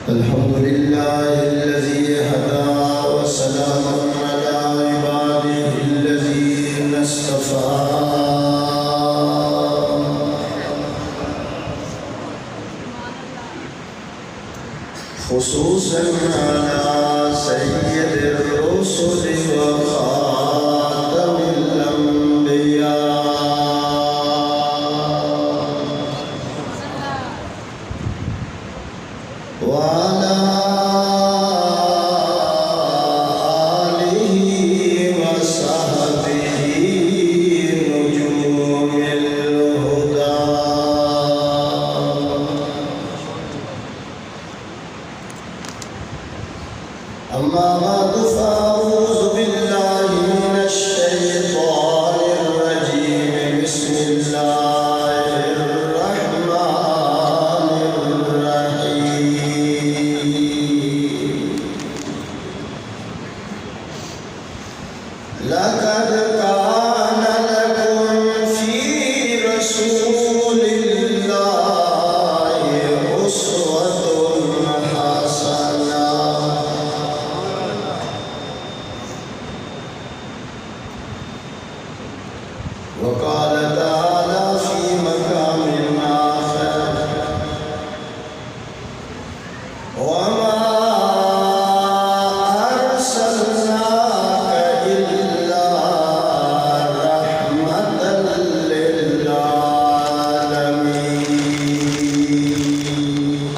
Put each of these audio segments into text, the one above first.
الحمد لله الذي هدى وسلام على عباده الذين اصطفى خصوصا على سيد الرسل وخاتم الأنبياء وعلى آله وصحبه نجوم الهدى أما بعد فأعوذ بالله من الشيطان الرجيم بسم الله الرحمن الرحيم لقد كان لكم في رسول الله أسوة حسنة وقال تعالى في مقام آخر وما أرسلناك إلا رحمة للعالمين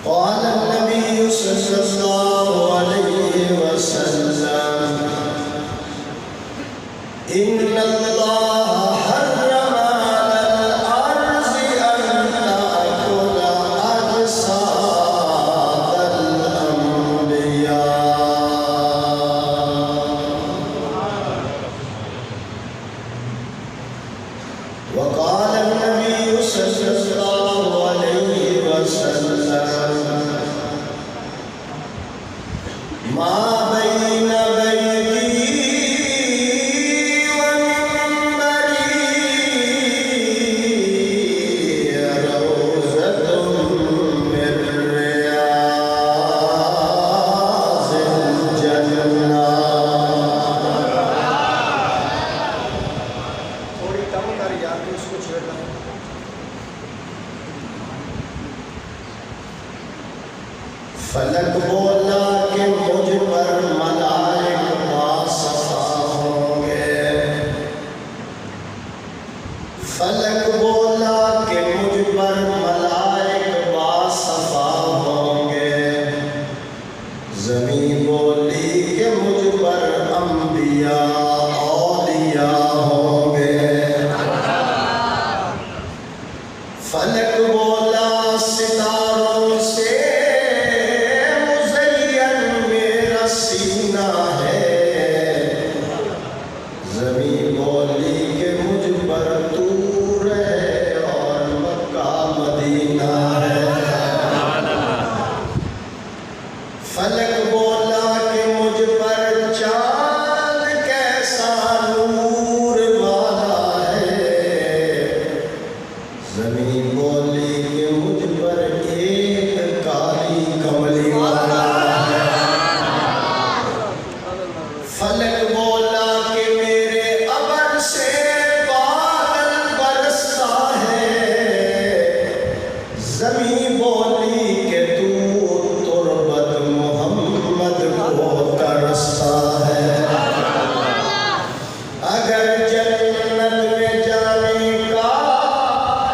قال النبي صلى الله عليه وسلم إن الله حرم على الأرض أن تأكل أجساد الأنبياء وقال النبي صلى الله عليه وسلم ما بين بيتي ومنبري روضة من رياض الجنة تھوڑی کم کر یار تو اس کو چھوڑنا فلک بولا کہ مجھ پر ملائک باصفا ہوں گے فلک بولا کہ مجھ پر ملائک باصفا ہوں گے زمین بولی کہ مجھ پر انبیاء اولیاء ہوں گے فلک بولا ستاروں سے مزین میرا سینہ ہے زمین بولی کہ مجھ پر طور ہے اور مکہ مدینہ ہے فلک بولا کہ مجھ پر چاند کیسا نور والا ہے زمین بولی کہ مجھ پر ایک کالی کملی والا ہے فلک بولا کہ میرے ابر سے بادل برستا ہے زمین بولی کہ تو تربت محمد کو ترستا ہے اگر جنت میں جانے کا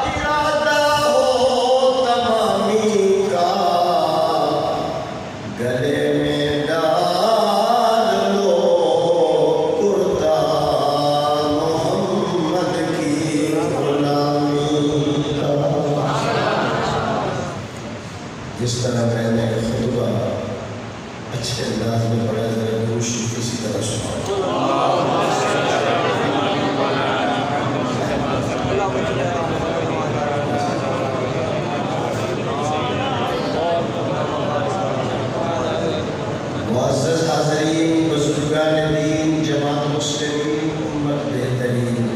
ارادہ ہو تمامی کا گلے میں ڈال لو کرتا محمد کی غلامی کا جس طرح میں نے خطبہ اچھے انداز میں پڑھا ذرا روشی کسی طرح سنا معزز حاضرین بزرگان دین جماعت مسلمین امت بہترین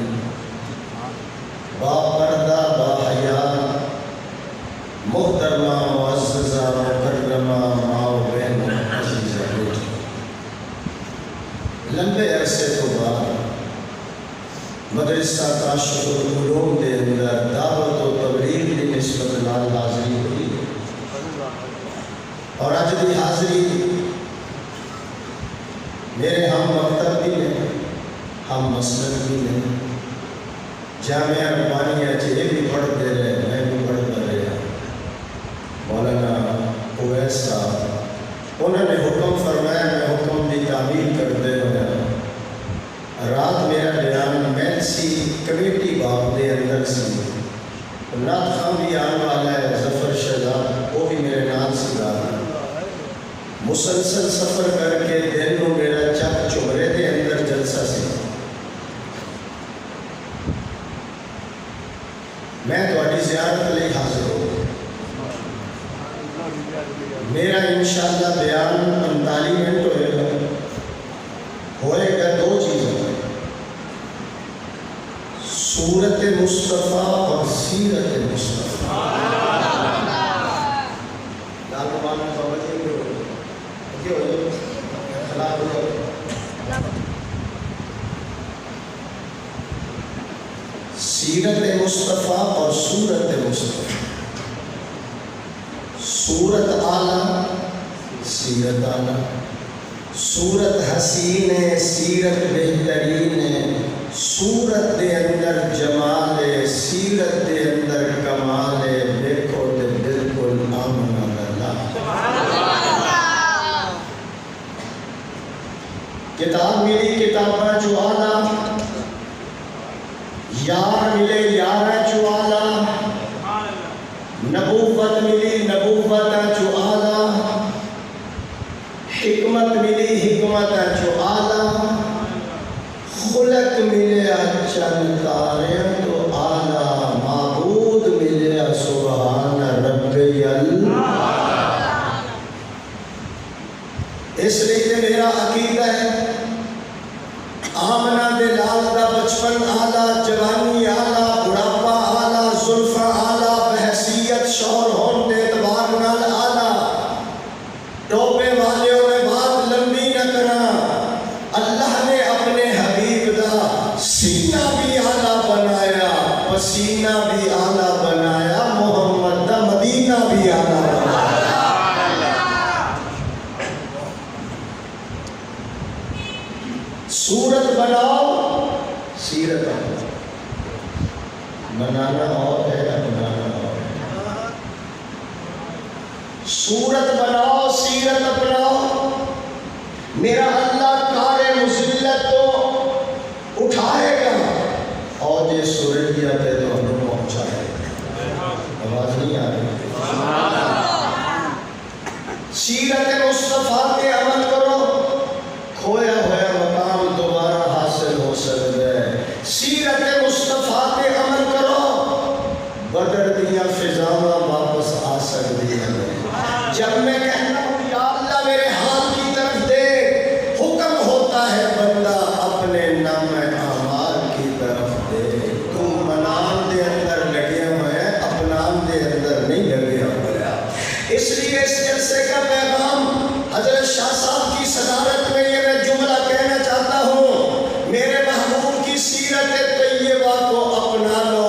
باپردہ باحیا مدرسہ کاشف العلوم دے اندر دعوت و تبلیغ دی نسبت نال حاضری ہوئی اور اج دی حاضری میرے ہم مکتب بھی نے ہم مسلک بھی نے جامعہ ربانیہ یہ بھی پڑھتے رہے میں بھی پڑھتا رہا مولانا اویس صاحب انہوں نے حکم فرمایا میں حکم کی تعمیل کرتے ہوئے رات میرا بیان میلسی کمیٹی باب دے اندر سی نات خان بھی آنے والا ہے ظفر شہزاد وہ بھی میرے نام سے گانا مسلسل سفر کر کے دن کو میرا چک چمرے دے اندر جلسہ سی میں تھوڑی زیارت لئی حاضر ہوں میرا انشاءاللہ بیان 45 منٹ ہوئے گا دو چیزیں سورت مصطفیٰ اور سیرت مصطفیٰ سیرت مصطفیٰ اور سورت مصطفیٰ سورت اعلیٰ سیرت اعلیٰ سورت حسین ہے سیرت بہترین ہے سورت دے اندر جمال ہے سیرت دے اندر کمال ہے دیکھو تے بالکل آمن اللہ کتاب ملی کتاباں جو اعلیٰ یار ملے یار جو اعلیٰ نبوت ملی نبوت جو اعلیٰ حکمت ملی حکمت جو اعلیٰ خلق ملے چند تارے تو اعلیٰ معبود ملے سبحان ربی اللہ اس لیے میرا عقیدہ ہے آمنہ دے لال دا بچپن اعلیٰ جوانی اعلیٰ بڑھاپا اعلیٰ زلفہ اعلیٰ بحیثیت شوہر ہون دے اعتبار نال اعلیٰ ٹوپے والیوں میں بات لمبی نہ کرنا اللہ نے اپنے حبیب دا سینہ بھی اعلیٰ بنایا پسینہ بھی اعلیٰ بنایا محمد دا مدینہ بھی اعلیٰ بنایا سورت بناؤ سیرت بنانا اور ہے بنانا اور ہے سورت بناؤ سیرت اپناؤ میرا اللہ کار مذلت تو اٹھائے گا اور یہ سورتیا پہ تو ہمیں پہنچائے گا آواز نہیں آ رہی سیرت مصطفیٰ کے عمل کرو کھویا ہوا مقام دوبارہ حاصل ہو سکتا ہے سیرت مصطفیٰ کے عمل کرو بدر دیا فضاواں واپس آ سکتی ہے جب میں کہتا ہوں یا اللہ میرے ہاتھ کی طرف دے حکم ہوتا ہے بندہ اپنے نام اعمال کی طرف دے تم منام دے اندر لگے ہوئے اپنام دے اندر نہیں لگے ہوئے اس لیے اس جلسے کا پیغام حضرت شاہ صاحب کی صدارت میں یہ میں جملہ کہنا چاہتا ہوں میرے محبوب کی سیرت طیبہ کو اپنا لو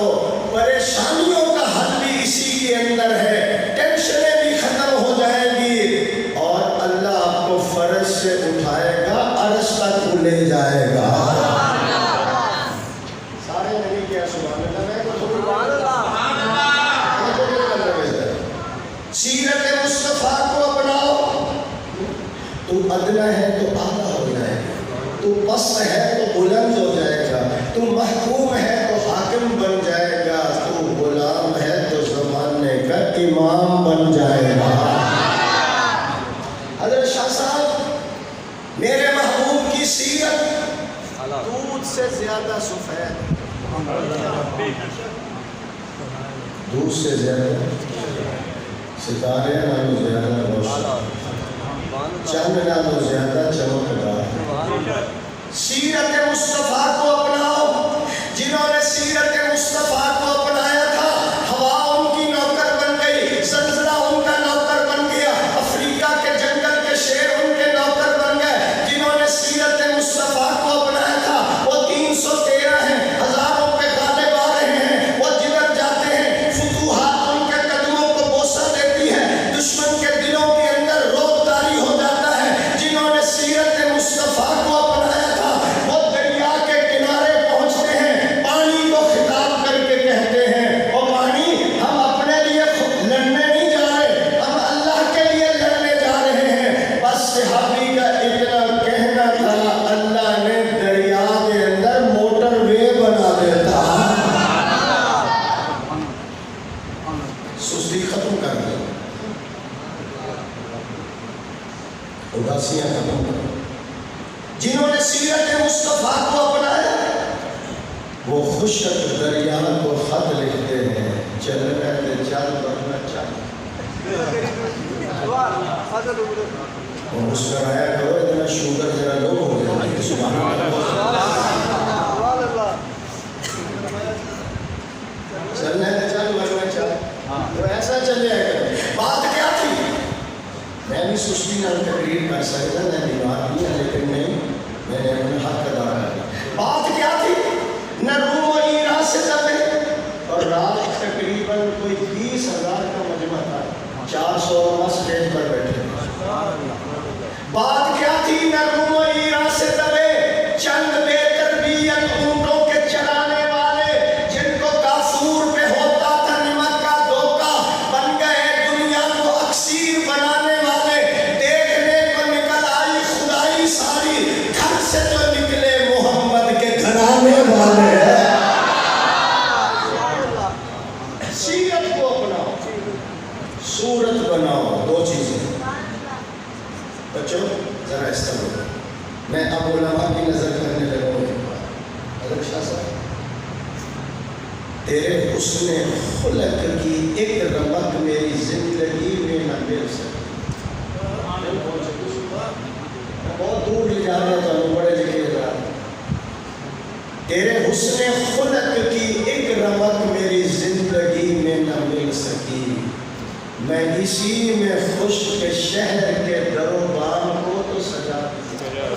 پریشانیوں کا حل بھی اسی کے اندر ہے ٹینشنیں بھی ختم ہو جائیں گی اور اللہ آپ کو فرش سے اٹھائے گا عرش تک لے جائے گا سارے نبی کیا سبحان اللہ سیرت مصطفیٰ کو اپناؤ تو ادنا ہے تو اعلیٰ ہو جائے گا تو پست ہے تو بلند ہو جائے گا تو محکوم ہے تو حاکم بن جائے گا تو غلام ہے تو زمانے کا امام بن جائے گا حضرت شاہ صاحب میرے محبوب کی سیرت دودھ سے زیادہ سفید دودھ سے زیادہ ستارے نالوں زیادہ روشن چند نالوں زیادہ چمکدار سیرت مصطفیٰ کو اپناؤ جنہوں نے سیرت مصطفیٰ کو اپنایا تھا ہوا ان کی نوکر بن گئی زلزلہ ان کا نوکر بن گیا افریقہ کے جنگل کے شیر ان کے نوکر بن گئے جنہوں نے سیرت مصطفیٰ کو اپنایا تھا وہ 313 ہیں اداسیاں ختم کرو. جنہوں نے سیرت مصطفیٰ کو اپنایا وہ خشک دریا کو خط لکھتے ہیں، چل رہے چل ورنہ چل. اور مسکرایا کرو، اتنا شوگر ذرا لو ہو گیا. سبحان اللہ. چلنا ہے چل ورنہ چل. تو ایسا چل جائے گا. بات کیا تھی؟ میں بھی سستی نہ تقریر کر سکتا، میں بیمار بھی ہوں، لیکن میں نے اپنا حق ادا کیا. بات کیا تھی؟ نہ روم و ایران سے دبے، اور رات تقریباً کوئی 20,000 کا مجمع تھا، 400 اسٹیج پر بیٹھے. بات کیا تھی؟ نہ روم و ایران سے دبے، چند بے تربیت اونٹوں کے چلانے والے جن کو کافور پہ ہوتا تھا نمک کا دھوکہ، بن گئے دنیا کو اکسیر بنانے والے. دیکھنے کو نکل آئی خدائی ساری، گھر سے تو نکلے محمد کے گھرانے والے. سیرت کو اپناؤ، صورت بناؤ. دو چیزیں بچوں ذرا اس طرح. میں اب علماء کی نظر کرنے لگا ہوں. حضرت شاہ صاحب، تیرے حسن خلق کی ایک رمق میری زندگی میں نہ مل سکتی. بہت دور لے جا رہا تھا، بڑے لکھے جا. تیرے حسن خلق کی ایک رمق میری زندگی میں نہ مل سکی. میں اسی میں خشک شہر کے در و بام کو تو سجا دیا.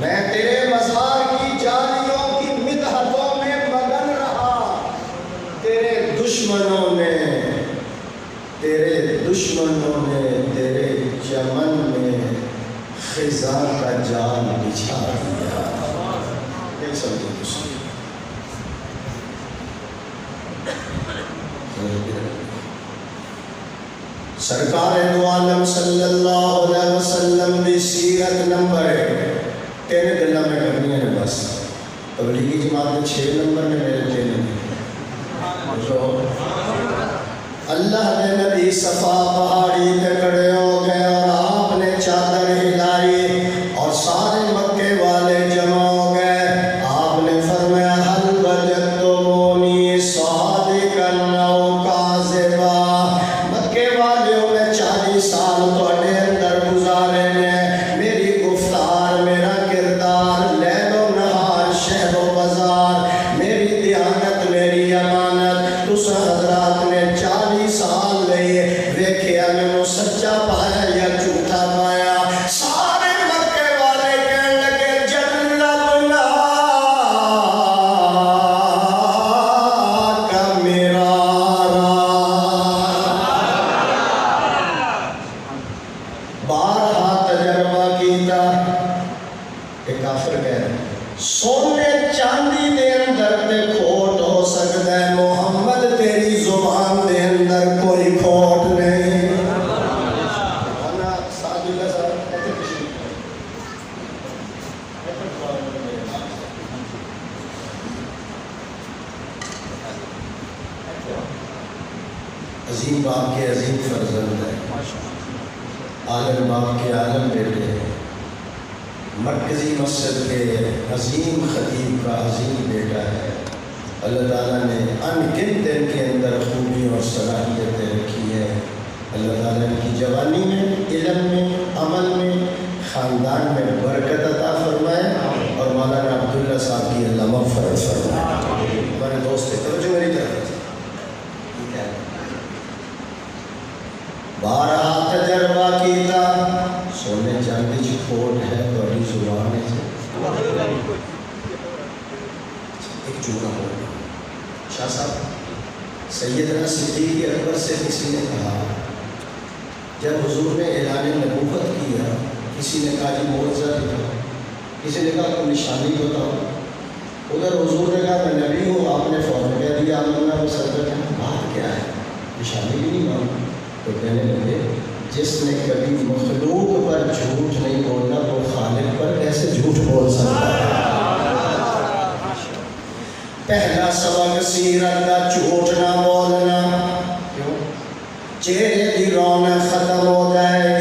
میں تیرے مزار کی جالیوں کی مدحتوں میں مگن رہا. تیرے دشمنوں نے تیرے چمن میں خزاں کا جال بچھا دیا. نہیں سمجھے دوسری. سرکار دو عالم صلی اللہ علیہ وسلم کی سیرت نمبر 3 گلا میں کرنی ہے. بس تبلیغی جماعت میں 6 نمبر میں میرے 3 نمبر. اللہ نے نبی صفا پہاڑی پہ کھڑے ہو گئے اور آپ نے چادر ہلائی اور سارے مکے والے جمع ہو گئے. آپ نے فرمایا حل وجدتمونی صادقا او کاذبا. مکے والوں میں 40 سال تواڈے اندر گزارے نے. میری گفتار، میرا کردار، لیل و نہار، شہر و بازار، میری دیانت، میری امانت، تس حضرات نے 40 سال لئے ویکھیا مینوں سچا پایا یا جھوٹا پایا. سارے مکے والے کہنے لگے جنبنا کا مرارا. بارہا تجربہ کیتا. ایک کافر کہہ رہے سونے چاندی دے اندر تے کھوٹ ہو سکتا ہے، محمد تیری زبان دے اندر کوئی کھوٹ نہیں. عظیم باپ کے عظیم فرزند ہے، عالم باپ کے عالم بیٹے ہیں، مرکزی مسجد کے عظیم خطیب کا عظیم بیٹا ہے. اللہ تعالیٰ نے ان گنت ان کے اندر خوبی اور صلاحیتیں رکھی ہیں. اللہ تعالیٰ ان کی جوانی میں، علم میں، عمل میں، خاندان میں برکت عطا فرمائے اور مولانا عبداللہ صاحب کی اللہ مغفرت فرمائے. ہمارے دوست تھے، توجہ میری طرف. بارہا تجربہ کیتا، سونے چاندی چ کھوٹ ہے بڑی زبان ہے. ایک چوکا ہو گیا. شاہ صاحب، سیدنا صدیق اکبر سے کسی نے کہا، جب حضور نے اعلان نبوت کیا، کسی نے کہا جی معجزہ دکھاؤ، کسی نے کہا کوئی نشانی بتاؤ. ادھر حضور نے کہا میں نبی ہوں، آپ نے فوراً کہہ دیا آمنا بصدق. بات کیا ہے؟ نشانی بھی نہیں مانگی. تو کہنے لگے جس نے کبھی مخلوق پر جھوٹ نہیں بولا وہ خالق پر کیسے جھوٹ بول سکتا ہے؟ پہلا سبق سیرت کا جھوٹ نہ بولنا. چہرے کی رونق ختم ہو جائے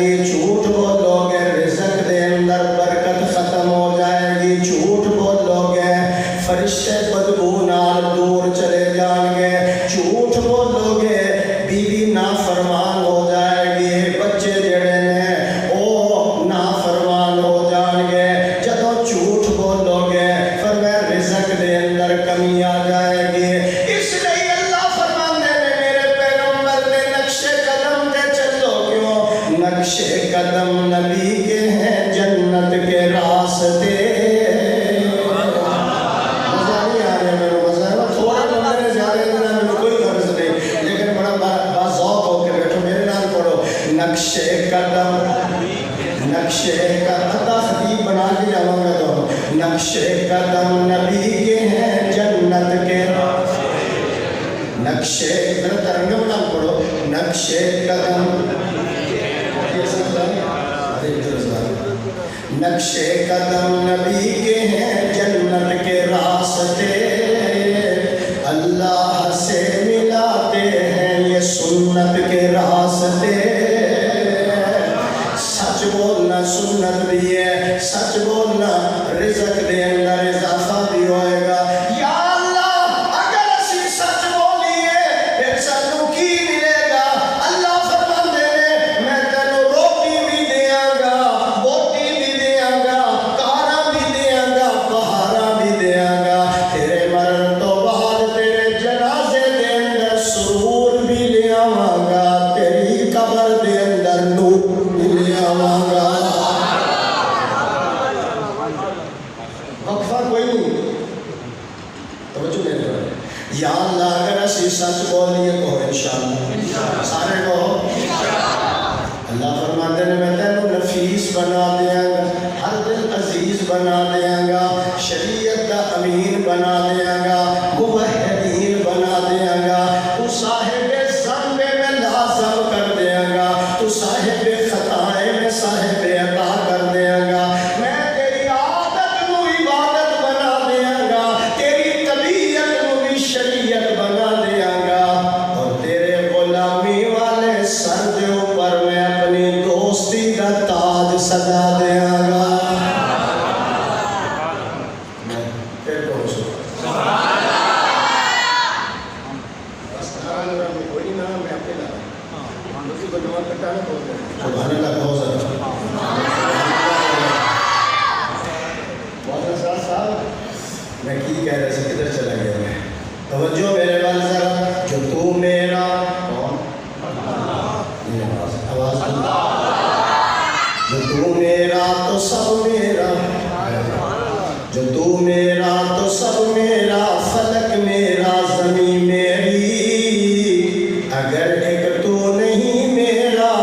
نقش قدم نبی کے ہیں جنت کے راستے. مزہ نہیں آ رہا میرا مزہ ہے نا تھوڑا لمبے زیادہ دینا میں کوئی غرض نہیں لیکن بڑا باذوق ہو کے بیٹھو میرے نام پڑھو. نقش قدم نقش قدم خطیب بنا کے جاؤں گا تو نقش قدم نبی کے ہیں جنت کے نقش ترنگم نام پڑھو. نقش قدم نقش قدم نبی کے ہیں جنت کے راستے. اللہ سے ملاتے ہیں یہ سنت کے راستے. سچ بولنا سنت بھی ہے سچ بولنا رزق دے اندر اضافہ بھی ہوئے گا. یا اللہ اگر اسی سچ بولیے پھر سانوں کی ملے گا. اللہ فرماندے نے میں تینوں روٹی بھی دیاں گا بوٹی بھی دیاں گا کاراں بھی دیاں گا پہاڑاں بھی دیاں گا. تیرے مرن تو بعد تیرے جنازے دے اندر سرور بھی لے آواں گا. تیری قبر دے اندر نور بھی لے آواں گا. وقفہ کوئی نہیں توجہ دینے والے. یا اللہ اگر اسی سچ بولیے کہو انشاءاللہ سارے کہو اللہ فرماتے ہیں میں تینوں نفیس بنا دیاں گا ہر دل عزیز بنا دیاں گا شریعت دا امین بنا دیاں گا موحدین بنا دیاں گا. تو صاحب ذنب میں لازم کر دیاں گا تو صاحب خطائے میں صاحب عطا کر دیاں گا. میں تیری عادت نو عبادت بنا دیاں گا تیری طبیعت نو بھی شریعت بنا دیاں گا. اور تیرے غلامی والے سر دے اوپر میں اپنی دوستی کا تاج سجا دیاں گا. پھر کہو سبحان اللہ کہو ذرا. مولانا صاحب میں کی کہہ رہے سے کدھر چلا گیا میں توجہ میرے وال ذرا. جو تو میرا کون آواز جو تو میرا تو سب میرا جو تو میرا تو سب میرا فلک میرا زمین میری. اگر ایک تو نہیں میرا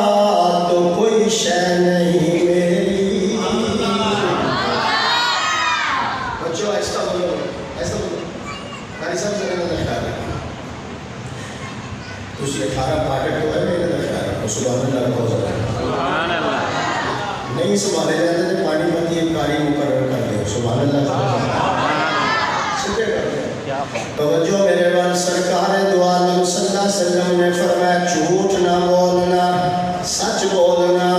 تو کوئی شے نہیں میری. بچوں ایسا بولو قاری صاحب سے نہیں دکھا رہا تجھے 18 پاکٹ کو ہے میرے دکھا رہا سبحان اللہ کو ذرا نہیں سنبھالے جاتے تھے پانی پتی ایک قاری مقرر کر دے سبحان اللہ سکے کرتے توجہ میرے وال. سرکار دو عالم صلی اللہ علیہ وسلم نے فرمایا جھوٹ نہ بولنا سچ بولنا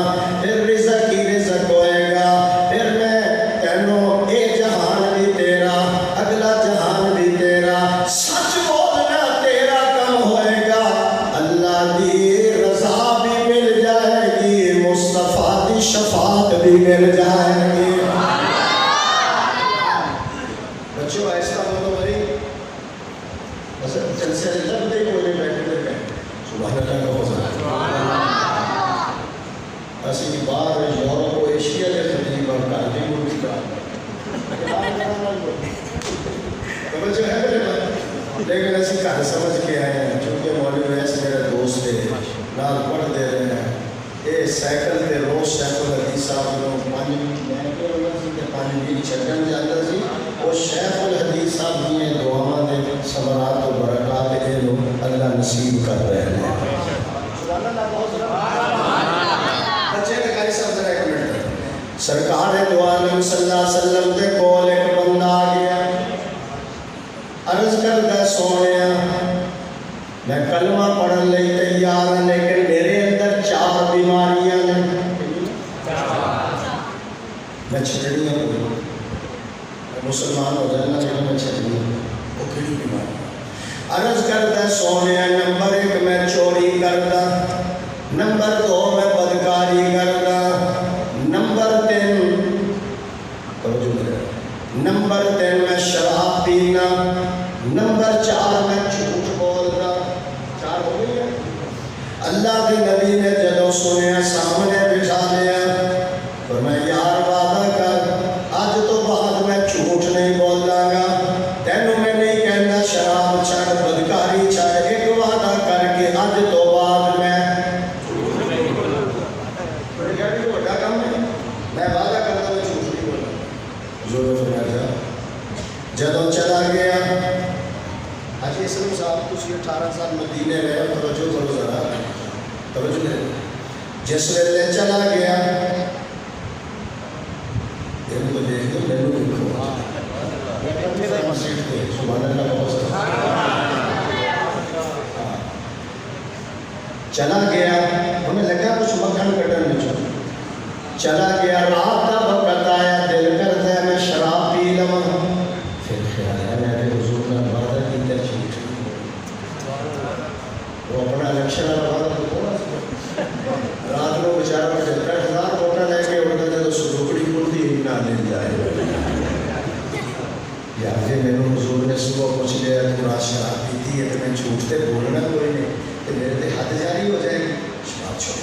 پھر رزق ہی رزق ہوئے گا. پھر میں تینوں اے جہان بھی تیرا اگلا جہان بھی تیرا. سچ بولنا تیرا کم ہوئے گا اللہ دی رضا بھی مل جائے گی مصطفیٰ دی شفاعت بھی مل جائے گی. بچوں ایسا بولو بھائی جلسے لگ دے کوئی بیٹھے بیٹھے سبحان اللہ کا ہو سکتا اسی بار یورپ و ایشیا کے خطیب اور کارٹی ملکی کا توجہ ہے میرے بات. لیکن ایسی کہاں سمجھ کے آئے ہیں چونکہ مولوی ویس میرا دوست ہے نال پڑھ دے رہے ہیں اے سائیکل تے روز شیخ الحدیث صاحب لوگ پانی بھی چھٹن جاتا سی اور شیخ الحدیث صاحب دیئے دعاواں دے ثمرات و برکات دے لوگ اللہ نصیب کر رہے ہیں. بچے نے قاری صاحب ذرا ایک منٹ سرکار دو عالم صلی اللہ علیہ وسلم دے کول ایک بندہ آ گیا عرض کردہ سونیا میں کلمہ پڑھن لئی تیار ہوں لیکن میرے اندر 4 بیماریاں ہیں میں چھڑیاں ہوں مسلمان ہو جانا لیکن میں چھڑیاں وہ کھڑی بیماری. عرض کردہ سونے نمبر 1 میں چوری کردا نمبر 2 میں بدکاری کردا نمبر 3 میں شراب پینا نمبر 4 میں جھوٹ بولنا. 4 ہو گئی ہے. اللہ کے نبی نے جدو سنیا سامنے بٹھا لیا اور میں یار وعدہ کر اج تو بعد میں جھوٹ نہیں بولاں گا تینوں میں نہیں کہنا شراب چھڑ بدکاری چھڑ ایک وعدہ کر کے اج تو بعد میں بڑا کام ہے میں وعدہ کرتا ہوں جھوٹ نہیں بولنا حضور نے فرمایا جدوں چلا گیا حاجی اسلم صاحب تسی 18 سال مدینے رہے ہو توجہ کرو ذرا توجہ کرو جس ویلے چلا گیا ان کو دیکھ دو میں نے دیکھو سبحان اللہ بہت چلا گیا ہمیں لگا کچھ مکھن کٹن میں چلا گیا رات کا وقت آیا دل کرتا ہے میں شراب پی لواں پھر خیال ہے میں نے حضور نے وعدہ کیتا جھوٹ وہ اپنا الیکشن والا وعدہ تو تھوڑا سا رات کو بیچارہ 10,000 ووٹاں لے کے اڑتا جب سلوکڑی کھلتی ہی نہ لے جائے یار جی میں نے حضور نے صبح پوچھ لیا تو رات شراب پیتی ہے تو میں جھوٹ تے بولنا کوئی نہیں تو میرے تے حد جاری ہو جائے گی شراب چھوڑ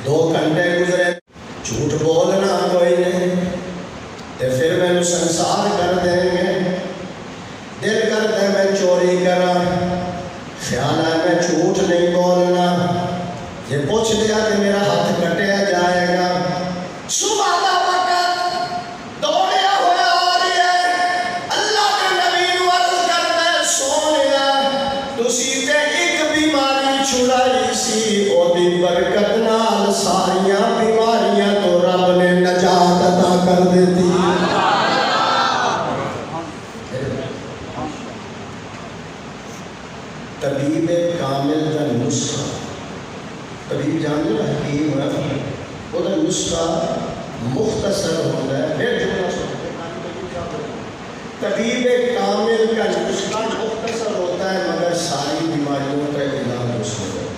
2 گھنٹے گزرے جھوٹ بولنا کوئی نہیں تے پھر میں سنسار کر دیں گے دل کرتا ہے میں چوری کرا خیال ہے میں جھوٹ نہیں بولنا یہ پوچھ لیا کہ میرا ہاتھ کٹیا جائے گا صبح کا وقت دوڑیا ہوا آ رہی ہے اللہ کے نبی نو عرض کرتا ہے سونیا تسی تے ایک بیماری چھڑائی سی او دی برکت نال ساریاں بیماریاں تو رب نے نجات عطا کر دیتی طبیب کامل کا نسخہ طبیب جانتے ہیں حکیم ہے وہ کا نسخہ مختصر ہوتا ہے پھر جملہ سنتے طبیب کامل کا نسخہ مختصر ہوتا ہے مگر ساری بیماریوں کا علاج اس میں ہوتا ہے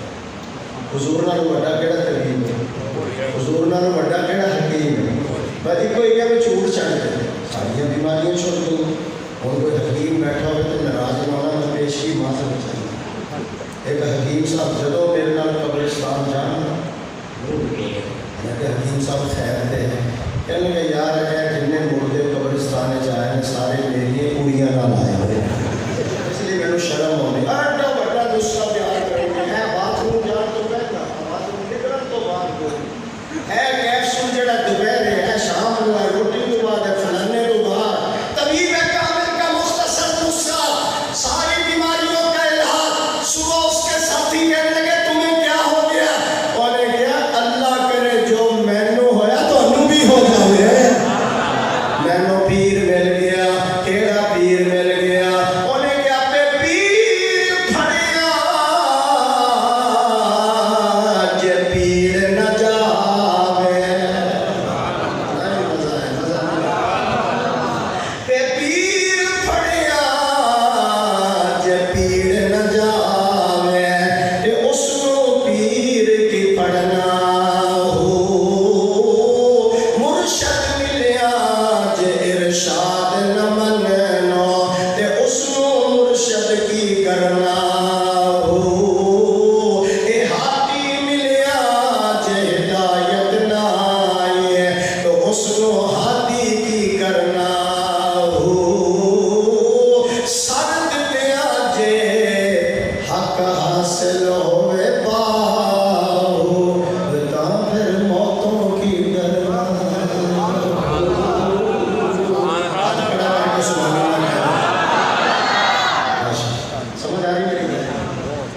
حضور نال وڈا کیڑا طبیب ہے حضور نال وڈا کیڑا حکیم ہے بھائی کوئی کہے میں جھوٹ چھڑ دے ساری بیماریاں چھوڑ دوں اور کوئی حکیم بیٹھا ہوئے تو ناراض ہونا میں پیش کی ماں سے بچائی ایک حکیم صاحب جدو میرے نال قبرستان جان میں کہ حکیم صاحب خیر دے کہنے کہ یار ہے جنہیں مردے قبرستان جائے سارے میری پوریاں نہ لائے ہوئے اس لیے میں نے شرم ہونی اڈا بڑا دوسرا پیار کریں گے ہے بات روم جان تو کہنا بات روم نکلن تو بات کوئی ہے کیپسول جڑا دوپہر ہے شام کو ہے روٹی کے بعد ہے فلانے تو بعد طبیب کامل کا مختصر نسخہ ساری بیماریوں کا علاج صبح اس کے ساتھی کہنے لگے تمہیں کیا ہو گیا انہیں کیا اللہ کرے جو مینو ہویا تو انہوں بھی ہو جاوے مینو پیر مل گیا کیڑا پیر مل گیا انہیں کیا پہ پیر پھڑیا جے پیر نہ جاوے پہ پیر پھڑیا جے پیر نہ جاوے تے اس نو پیر کی پڑھنا ہو مرشد ملیا جے ارشاد نہ مننو تے اس نو مرشد کی کرنا ہو اے ہاتھی ملیا جے ہدایت نہ آئے تو اس نو ہاتھی کی کرنا ہو سرد لیا جے حق حاصل ہوئے باہو بتا پھر موتوں کی ڈرنا سمجھ آ رہی میری بات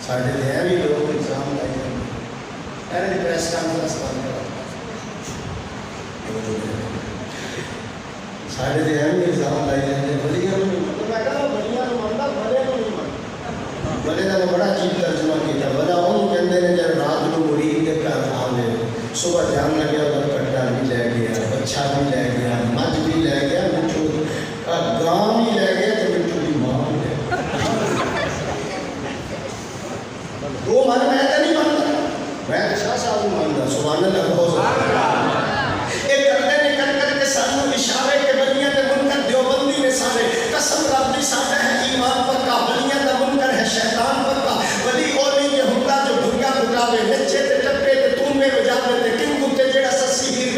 ساڑھے دیا بھی لوگ ایگزام لائے ایرے پریس کانفرنس بند کرا ساڑھے دیا بھی ایگزام لائے جاتے بلیاں نہیں میں کہا بلیاں مانتا بھلے کو نہیں مانتا بلے کا بڑا عجیب ترجمہ کیا بلا ان کہندے نے جب رات کو مرید کے گھر آوے صبح جان لگیا ادھر کٹا بھی لے گیا بچہ بھی لے گیا مجھ بھی لے گیا مٹھو گاں بھی لے گیا تو مٹھو کی ماں بھی لے گیا وہ من میں تو نہیں مانتا میں شاہ صاحب مانتا سبحان اللہ بہت ایک کرتے نکل کر کے سانو اشارے کے بلیاں تے منکر دیوبندی نے سارے قسم رب دی ساڈا ہے ایمان پکا بلیاں دا منکر ہے شیطان پکا ولی اولی کے ہندا جو بھنگا بھگاوے نچے تے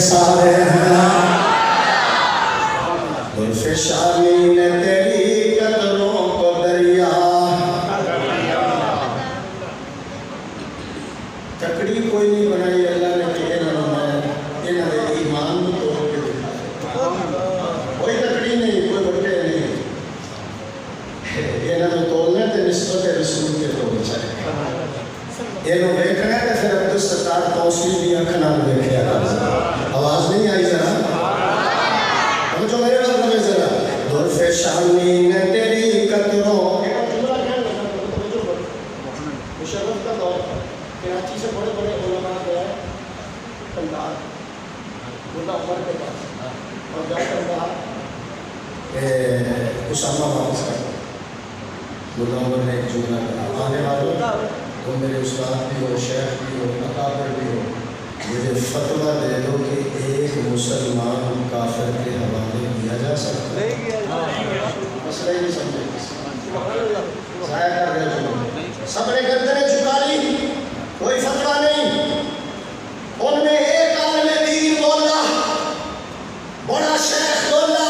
سارے ہیں شانی نے تیری قدروں کو دریا تکڑی کوئی نہیں بنائی اللہ نے کہ انہوں نے ایمان میں توڑ کے دکھا کوئی تکڑی نہیں کوئی بڑے نہیں انہوں نے تولنے تے نسبت رسول کے توڑ چاہے انہوں دیکھنا ہے کہ پھر عبدالستار توصیل بھی اکھنا دیکھیا آواز نہیں آئی ذرا جو میرے وقت میں ذرا دلف شانی نے تیری قدروں مشرف کا دور تھا کراچی سے بڑے بڑے علماء گئے کندہار ملا عمر کے پاس اور جا کندہار اسامہ واپس کر ملا عمر نے ایک جملہ کہا آنے والوں تو میرے استاد بھی ہو شیخ بھی ہو اکابر بھی ہو مجھے فتویٰ دے دو کہ ایک مسلمان کافر کے حوالے کیا جا سکتا ہے مسئلہ ہی نہیں سمجھے ضائع کر رہے جو سب نے گردنیں جھکا لی کوئی فتویٰ نہیں ان میں ایک عالم دین بولا بڑا شیخ بولا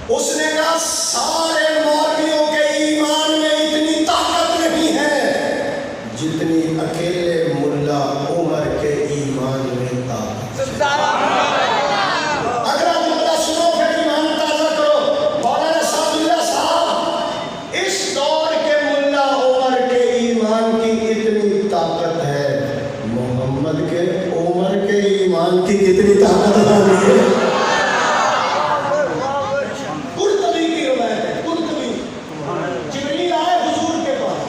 اس نے کہا سارے مولویوں کے ایمان میں اتنی طاقت نہیں ہے جتنی اکیلے ملا عمر کے ایمان میں طاقت اگر جملہ سنو پھر ایمان تازہ کرو مولانا صاحب اللہ صاحب اس دور کے ملا عمر کے ایمان کی اتنی طاقت ہے محمد کے عمر کے ایمان کی کتنی طاقت ہے قرطبی کی روایت ہے قرطبی جبریل آئے حضور کے پاس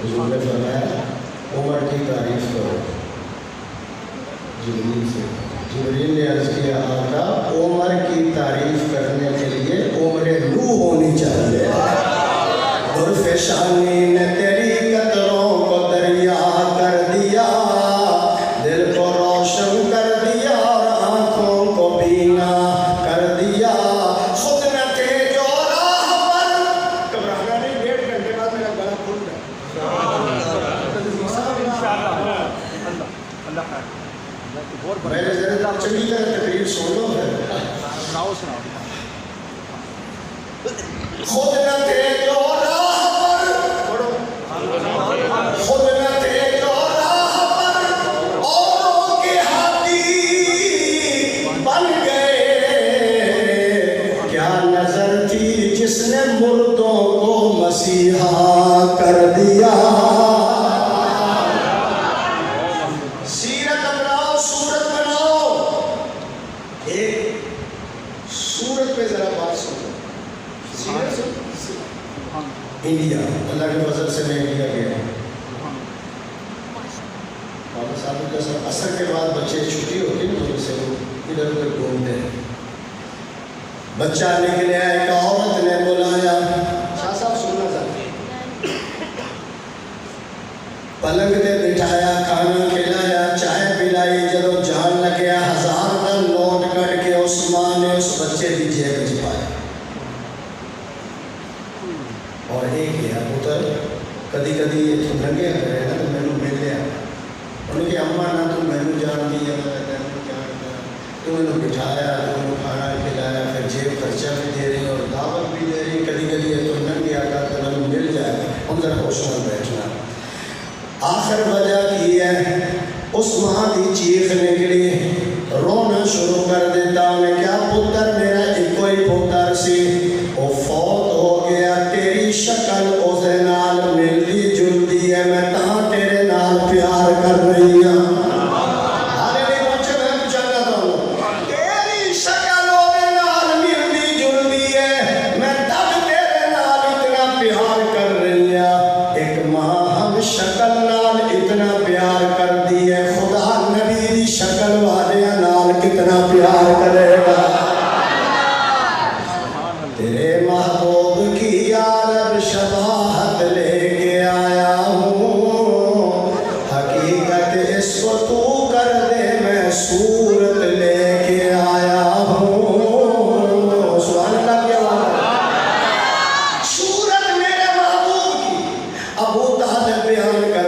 حضور نے فرمایا عمر کی تعریف کرو جبریل سے جبریل نے عرض کیا آقا عمر کی تعریف کرنے کے لیے عمر نو ہونی چاہیے دلف شانی نے تیری قدروں کو دریا کر دیا دل کو روشن کر دیا اور آنکھوں کو بینا کر دیا خود نہ تھے جو راہ پر گھبرانا نہیں 1.5 گھنٹے بعد میرا گلا کھل گیا میں نے ذرا چنگی طرح تقریر سن لو خود نہ تھے جو راہ پر خود نہ تھے جو راہ پر اوروں کے ہاتھی بن گئے کیا نظر تھی جس نے مردوں کو مسیحا کر دیا سیرت اپناؤ صورت بناؤ ایک صورت پہ ذرا بات سنو سیرت انڈیا اللہ کے فضل سے میں انڈیا گیا بابا صاحب کا سب عصر کے بعد بچے چھٹی ہوتی نا تو سے ادھر ادھر گھومتے ہیں بچہ نکلے ایک عورت نے بلایا شاہ صاحب سننا چاہتے پلنگ تے بٹھایا کھانا کھلایا چائے پلائی جدو جان لگیا 1000 کا نوٹ کٹ کے عثمان نے اس بچے کی جیب میں پایا اور ایک کیا پتر کدی کدی یہ تو ننگے کرے نا تو مینوں مل لیا انہوں کہ اماں نہ تو مینوں جان دی ہے تو انہوں بٹھایا انہوں کھانا کھلایا پھر جیب خرچہ بھی دے رہی اور دعوت بھی دے رہی کدی کدی یہ تو ننگے آتا تو مینوں مل جائے ہم ذرا خوش میں بیٹھنا آخر وجہ کی ہے اس ماں کی چیخ نکلی رونا شروع کر دیتا انہیں کیا پتر میرا ایک کوئی پتر سی وہ فوت ہو گیا تیری شکل اسے نال ملتی جلتی ہے میں تاں تیرے نال پیار کر رہی ہوں کتنا پیار کرے گا تیرے محبوب کی یارب شباہت لے کے آیا ہوں حقیقت اس کو تو کر دے میں صورت لے کے آیا ہوں سبحان اللہ کیا بات ہے صورت میرے محبوب کی ابو طالب بیان کر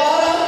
12,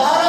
12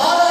12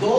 2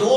2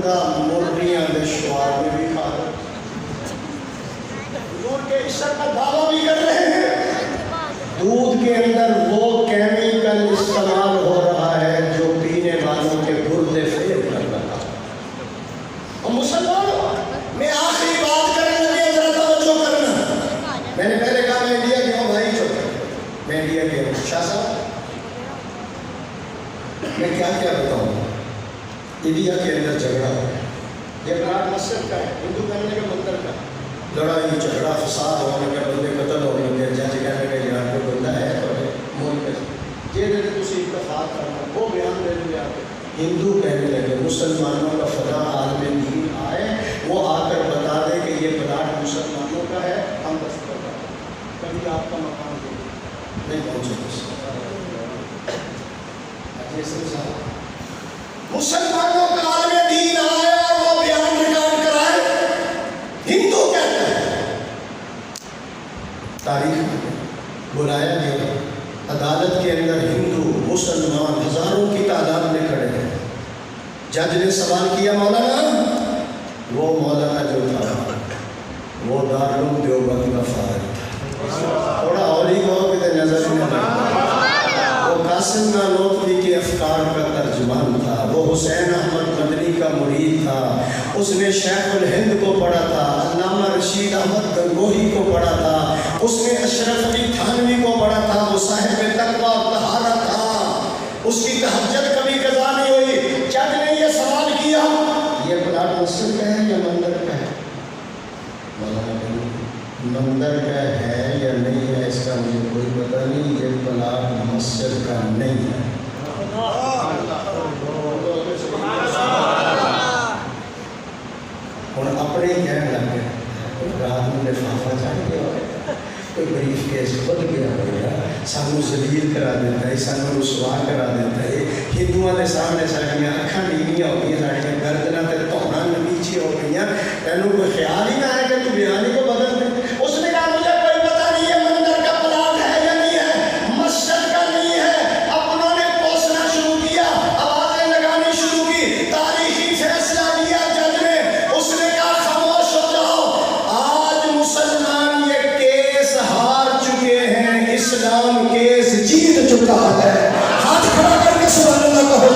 مردہ مرغیاں دے شوار میں بھی کھا رہے ہیں، حضور کے عشق کا دعویٰ بھی کر رہے ہیں، دودھ کے اندر وہ کیمیکل استعمال ہو رہا ہے جو پینے والوں کے گردے فیل کر رہا ہے۔ اور مسلمانوں، میں آخری بات کرنے لگے، ذرا توجہ کرنا۔ میں نے پہلے کہا میں انڈیا کے ہوں بھائی، چوک میں انڈیا کے ہوں شاہ صاحب، میں کیا بتاؤں۔ انڈیا کے اندر جھگڑا ہو گیا، یہ پلاٹ مسجد کا ہے، ہندو کہنے کے مندر کا، لڑائی جھگڑا فساد ہونے کے، بندے قتل ہونے کے، جج کہنے کے یہاں کوئی بندہ ہے تو ملک میں یہ دے تسی اتفاق کرنا، وہ بیان دے دیں آپ ہندو کہنے لگے مسلمانوں کا فلاں عالم دین آئے، وہ آ کر بتا دے کہ یہ پلاٹ مسلمانوں کا ہے، ہم دستخط کریں، کبھی آپ کا مقام نہیں پہنچے۔ مسلمانوں کا عالم دین آیا، وہ بیان ریکارڈ کرائے، ہندو کہتا ہے، تاریخ میں بلایا گیا، عدالت کے اندر ہندو مسلمان ہزاروں کی تعداد میں کھڑے ہیں، جج نے سوال کیا مولانا، وہ مولانا جو تھا وہ دارالعلوم دیوبند کا فارغ تھا، تھوڑا اور ہی کہو کہ نظر میں وہ قاسم نانوتوی کے افکار کا ترجمان تھا، وہ حسین احمد مدنی کا مرید تھا، اس نے شیخ الہند کو پڑھا تھا، علامہ رشید احمد گنگوہی کو پڑھا تھا، اس نے اشرف علی تھانوی کو پڑھا تھا، وہ صاحب تقویٰ و طہارت تھا، اس کی تہجد کبھی قضا نہیں ہوئی۔ جج نے یہ سوال کیا، یہ پلاٹ مسجد کا ہے یا مندر کا ہے؟ مندر کا ہے یا نہیں ہے اس کا مجھے کوئی پتہ نہیں، یہ پلاٹ مسجد کا نہیں ہے۔ اور اپنے کہنے لگے، رات میں لفافہ چاہ گیا، کوئی بریف کیس کھل گیا ہوگا، سانو ذلیل کرا دیتا ہے، سانو رسوا کرا دیتا ہے، ہندوؤں کے سامنے ساڑیاں اکھاں نیویاں ہو گئی، ساڑیاں گردناں تے دھوڑاں نیچی ہو گئی، تینوں کوئی خیال ہی نہ ہے کہ تو بیان ہی کو بدل دے۔ اس نے کہا مجھے کوئی پتہ نہیں ہے مندر کا پلاٹ ہے یا نہیں ہے، مسجد کا نہیں ہے۔ اب انہوں نے کوسنا شروع کیا، آوازیں لگانی شروع کی، تاریخی فیصلہ لیا جج نے، اس نے کہا خاموش ہو جاؤ، آج مسلمان یہ کیس ہار چکے ہیں، اسلام کیس جیت چکا ہے۔ ہاتھ کھڑا کر کے سبحان اللہ کہو۔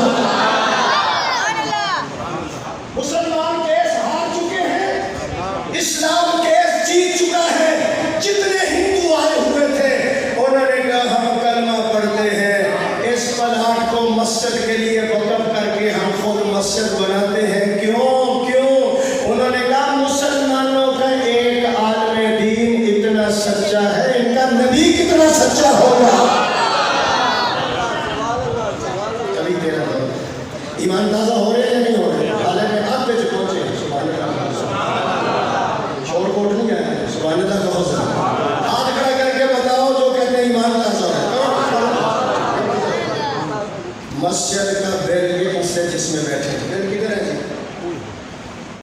مسلمان کیس ہار چکے ہیں، اسلام کیس جیت چکا ہے۔ جتنے ہندو آئے ہوئے تھے انہوں نے کہا ہم کلمہ پڑھتے ہیں، اس پلاٹ کو مسجد کے لیے وقف کر کے ہم خود مسجد بناتے ہیں۔ کیوں کیوں؟ انہوں نے کہا مسلمانوں کا ایک عالم دین اتنا سچا ہے، ان کا نبی کتنا سچا ہوگا۔ کبھی تیرا ایمان تازہ ہو رہے ہیں یا نہیں ہو رہے؟ حالے میں آپ پہ جو پہنچے سبحان اللہ، شور کوٹ نہیں آئے، سبحان اللہ کہو ذرا، ہاتھ کھڑا کر کے بتاؤ جو کہتے ہیں ایمان تازہ ہے۔ مسجد کا بل یہ حصے جس میں بیٹھے، بل کدھر ہے؟